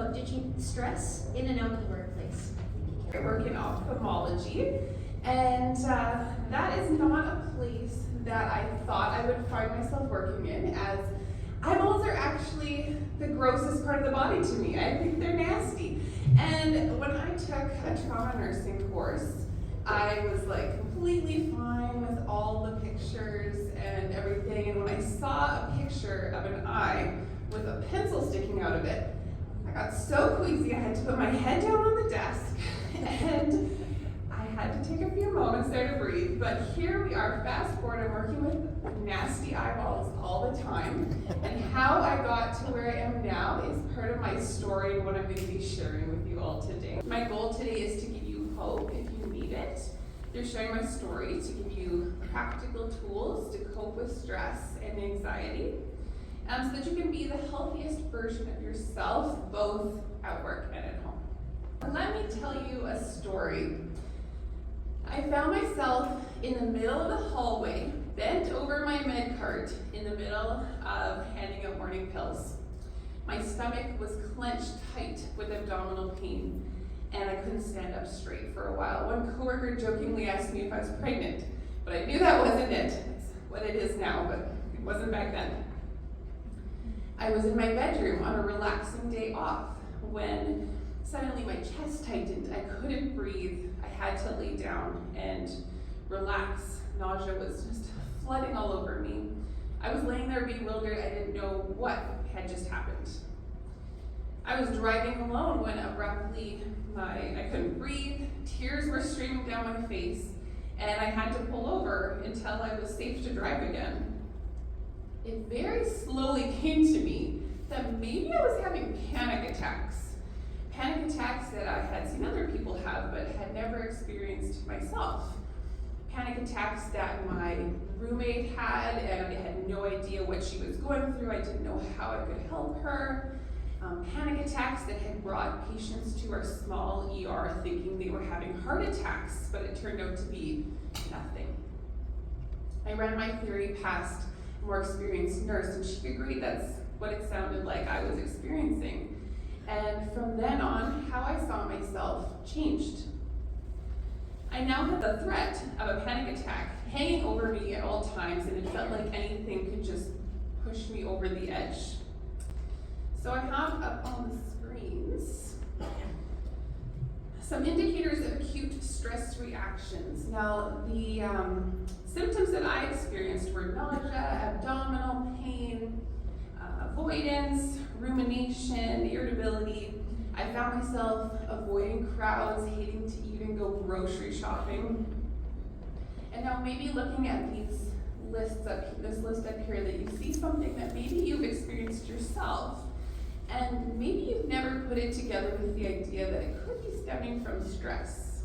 about ditching stress in and out of the workplace. I work in ophthalmology, and that is not a place that I thought I would find myself working in, as eyeballs are actually the grossest part of the body to me. I think they're nasty. And when I took a trauma nursing course, I was like completely fine with all the pictures and everything. And when I saw a picture of an eye with a pencil sticking out of it, I got so queasy I had to put my head down on the desk and I had to take a few moments there to breathe. But here we are, fast forward, I'm working with nasty eyeballs all the time. And how I got to where I am now is part of my story and what I'm going to be sharing with you all today. My goal today is to give you hope if you need it. They're sharing my story to give you practical tools to cope with stress and anxiety, so that you can be the healthiest version of yourself, both at work and at home. Let me tell you a story. I found myself in the middle of the hallway, bent over my med cart in the middle of handing out morning pills. My stomach was clenched tight with abdominal pain, and I couldn't stand up straight for a while. One coworker jokingly asked me if I was pregnant, but I knew that wasn't it. It's what it is now, but it wasn't back then. I was in my bedroom on a relaxing day off when suddenly my chest tightened. I couldn't breathe. I had to lay down and relax. Nausea was just flooding all over me. I was laying there bewildered. I didn't know what had just happened. I was driving alone when abruptly I couldn't breathe. Tears were streaming down my face, and I had to pull over until I was safe to drive again. It very slowly came to me that maybe I was having panic attacks. Panic attacks that I had seen other people have but had never experienced myself. Panic attacks that my roommate had, and I had no idea what she was going through. I didn't know how I could help her. Panic attacks that had brought patients to our small ER thinking they were having heart attacks, but it turned out to be nothing. I ran my theory past a more experienced nurse, and she agreed that's what it sounded like I was experiencing. And from then on, how I saw myself changed. I now had the threat of a panic attack hanging over me at all times, and it felt like anything could just push me over the edge. So I have up on the screens some indicators of acute stress reactions. Now, the symptoms that I experienced were nausea, abdominal pain, avoidance, rumination, irritability. I found myself avoiding crowds, hating to even go grocery shopping. And now maybe looking at this list up here, that you see something that maybe you've experienced yourself. And maybe you've never put it together with the idea that it could be stemming from stress.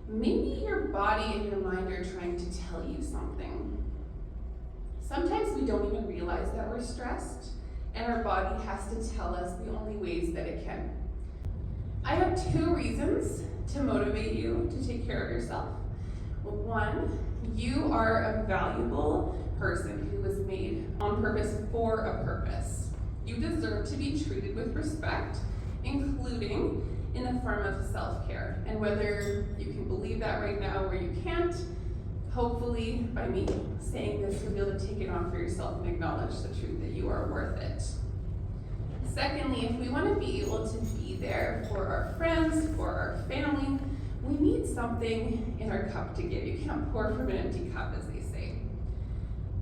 Maybe your body and your mind are trying to tell you something. Sometimes we don't even realize that we're stressed, and our body has to tell us the only ways that it can. I have 2 reasons to motivate you to take care of yourself. One, you are a valuable person who was made on purpose for a purpose. You deserve to be treated with respect, including in the form of self-care. And whether you can believe that right now or you can't, hopefully by me saying this, you'll be able to take it on for yourself and acknowledge the truth that you are worth it. Secondly, if we want to be able to be there for our friends, for our family, we need something in our cup to give. You can't pour from an empty cup, as they say.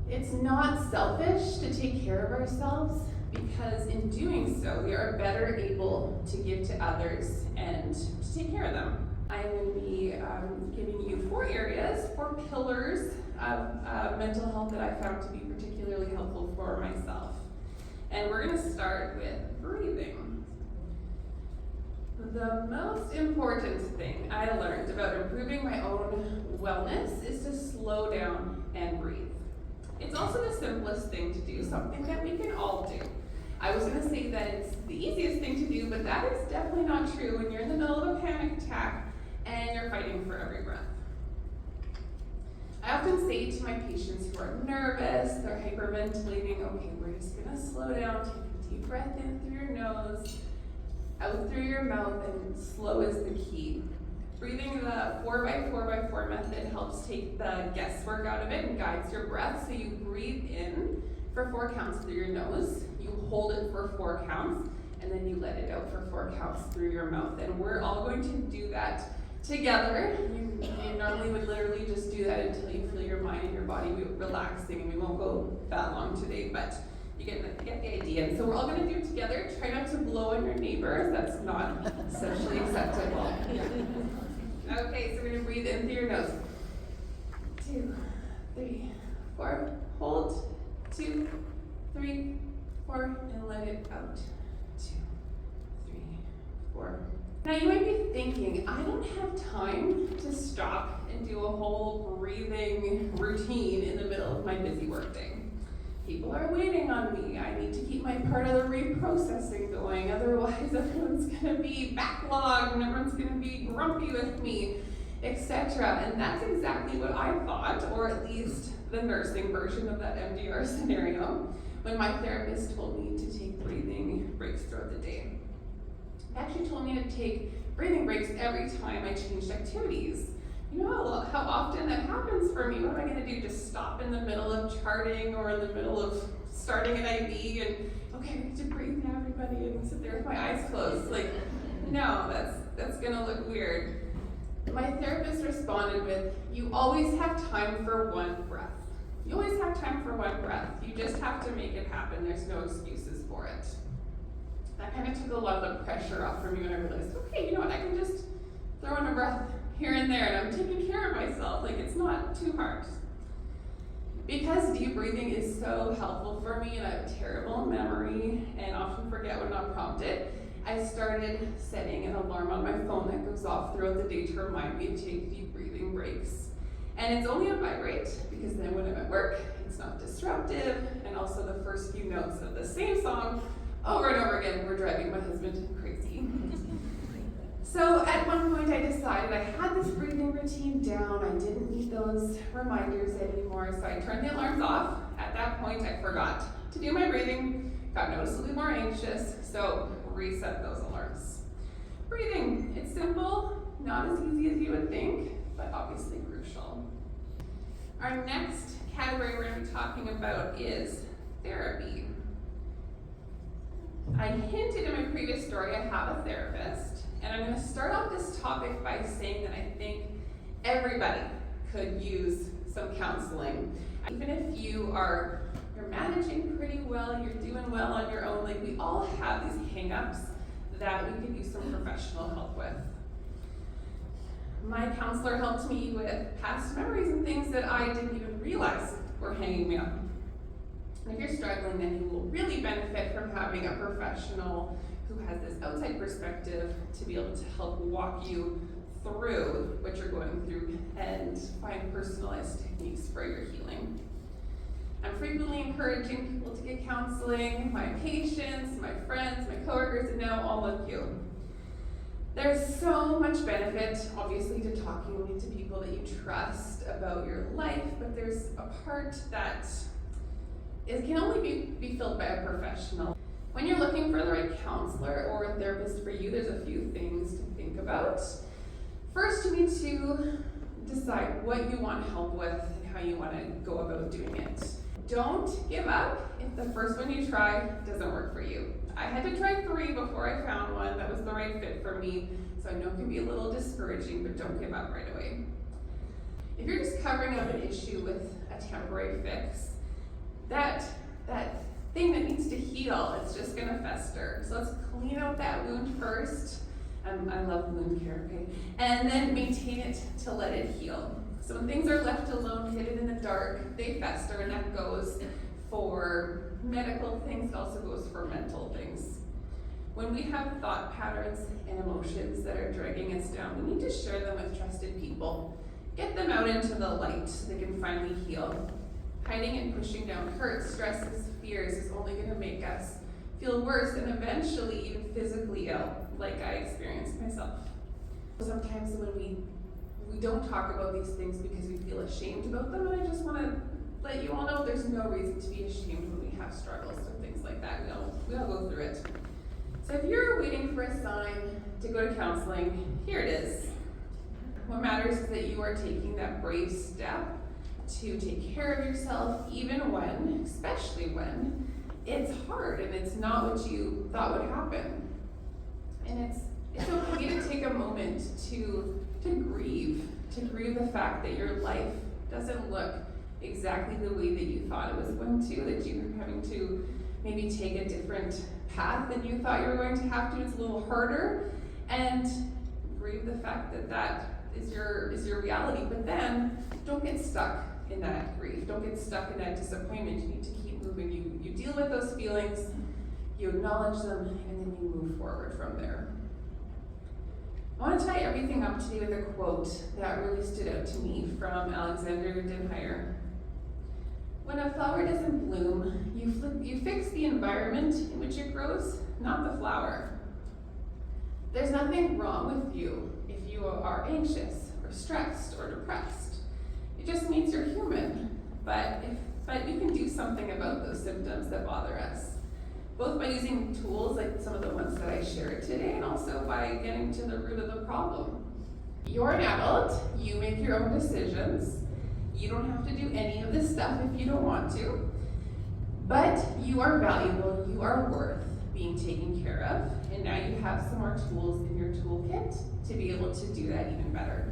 It's not selfish to take care of ourselves, because in doing so, we are better able to give to others and to take care of them. I'm going to be giving you 4 areas, 4 pillars of mental health that I found to be particularly helpful for myself. And we're going to start with breathing. The most important thing I learned about improving my own wellness is to slow down and breathe. It's also the simplest thing to do, something that we can all do. I was going to say that it's the easiest thing to do, but that is definitely not true when you're in the middle of a panic attack and you're fighting for every breath. I often say to my patients who are nervous, they're hyperventilating, okay, we're just going to slow down, take a deep breath in through your nose, out through your mouth, and slow is the key. Breathing the 4x4x4 method helps take the guesswork out of it and guides your breath. So you breathe in for 4 counts through your nose, you hold it for 4 counts, and then you let it out for 4 counts through your mouth. And we're all going to do that together. You normally would literally just do that until you feel your mind and your body relaxing, and we won't go that long today, but you get the idea. And so we're all going to do it together. Try not to blow on your neighbors. That's not socially acceptable. Okay, so we're going to breathe in through your nose. 2, 3, 4. Hold. 2, 3, 4, and let it out. 2, 3, 4. Now you might be thinking, I don't have time to stop and do a whole breathing routine in the middle of my busy workday. People are waiting on me. I need to keep my part of the reprocessing going. Otherwise, everyone's going to be backlogged and everyone's going to be grumpy with me, etc. And that's exactly what I thought, or at least the nursing version of that MDR scenario, when my therapist told me to take breathing breaks throughout the day. They actually told me to take breathing breaks every time I changed activities. You know how often that happens for me. What am I going to do? Just stop in the middle of charting or in the middle of starting an IV and, okay, I need to breathe now, everybody, and sit there with my eyes closed. Like, no, that's going to look weird. My therapist responded with, you always have time for one breath. You always have time for one breath. You just have to make it happen. There's no excuses for it. That kind of took a lot of the pressure off for me when I realized, okay, you know what, I can just throw in a breath here and there, and I'm taking care of myself. Like, it's not too hard. Because deep breathing is so helpful for me, and I have terrible memory and often forget when not prompted, I started setting an alarm on my phone that goes off throughout the day to remind me to take deep breathing breaks. And it's only a vibrate, because then when I'm at work, it's not disruptive, and also the first few notes of the same song over and over again were driving my husband crazy. So at one point I decided I had this breathing routine down. I didn't need those reminders anymore, so I turned the alarms off. At that point I forgot to do my breathing, got noticeably more anxious, so reset those alarms. Breathing, it's simple, not as easy as you would think, but obviously crucial. Our next category we're going to be talking about is therapy. I hinted in my previous story I have a therapist, and I'm going to start off this topic by saying that I think everybody could use some counseling. Even if you're managing pretty well, you're doing well on your own, like we all have these hang-ups that we could use some professional help with. My counselor helped me with past memories and things that I didn't even realize were hanging me up. And if you're struggling, then you will really benefit from having a professional who has this outside perspective to be able to help walk you through what you're going through and find personalized techniques for your healing. I'm frequently encouraging people to get counseling, my patients, my friends, my coworkers, and now all of you. There's so much benefit, obviously, to talking to people that you trust about your life, but there's a part that it can only be filled by a professional. When you're looking for the right counselor or a therapist for you, there's a few things to think about. First, you need to decide what you want help with and how you want to go about doing it. Don't give up if the first one you try doesn't work for you. I had to try 3 before I found one that was the right fit for me, so I know it can be a little discouraging, but don't give up right away. If you're just covering up an issue with a temporary fix, that thing that needs to heal, it's just gonna fester. So let's clean out that wound first. I love wound care, okay? And then maintain it to let it heal. So when things are left alone, hidden in the dark, they fester, and that goes for medical things, it also goes for mental things. When we have thought patterns and emotions that are dragging us down, we need to share them with trusted people. Get them out into the light so they can finally heal. Hiding and pushing down hurt, stresses, fears is only going to make us feel worse and eventually even physically ill, like I experienced myself. Sometimes when we don't talk about these things because we feel ashamed about them, and I just want to let you all know there's no reason to be ashamed when we have struggles or things like that. We all go through it. So if you're waiting for a sign to go to counseling, here it is. What matters is that you are taking that brave step to take care of yourself, even when, especially when, it's hard and it's not what you thought would happen. And it's okay to take a moment to grieve the fact that your life doesn't look exactly the way that you thought it was going to, that you're having to maybe take a different path than you thought you were going to have to. It's a little harder, and grieve the fact that that is your reality. But then don't get stuck in that grief. Don't get stuck in that disappointment. You need to keep moving. You deal with those feelings, you acknowledge them, and then you move forward from there. I want to tie everything up today with a quote that really stood out to me from Alexander Den Heyer. When a flower doesn't bloom, you fix the environment in which it grows, not the flower. There's nothing wrong with you if you are anxious or stressed or depressed. It just means you're human, but you can do something about those symptoms that bother us, both by using tools like some of the ones that I shared today, and also by getting to the root of the problem. You're an adult, you make your own decisions. You don't have to do any of this stuff if you don't want to, but you are valuable, you are worth being taken care of, and now you have some more tools in your toolkit to be able to do that even better.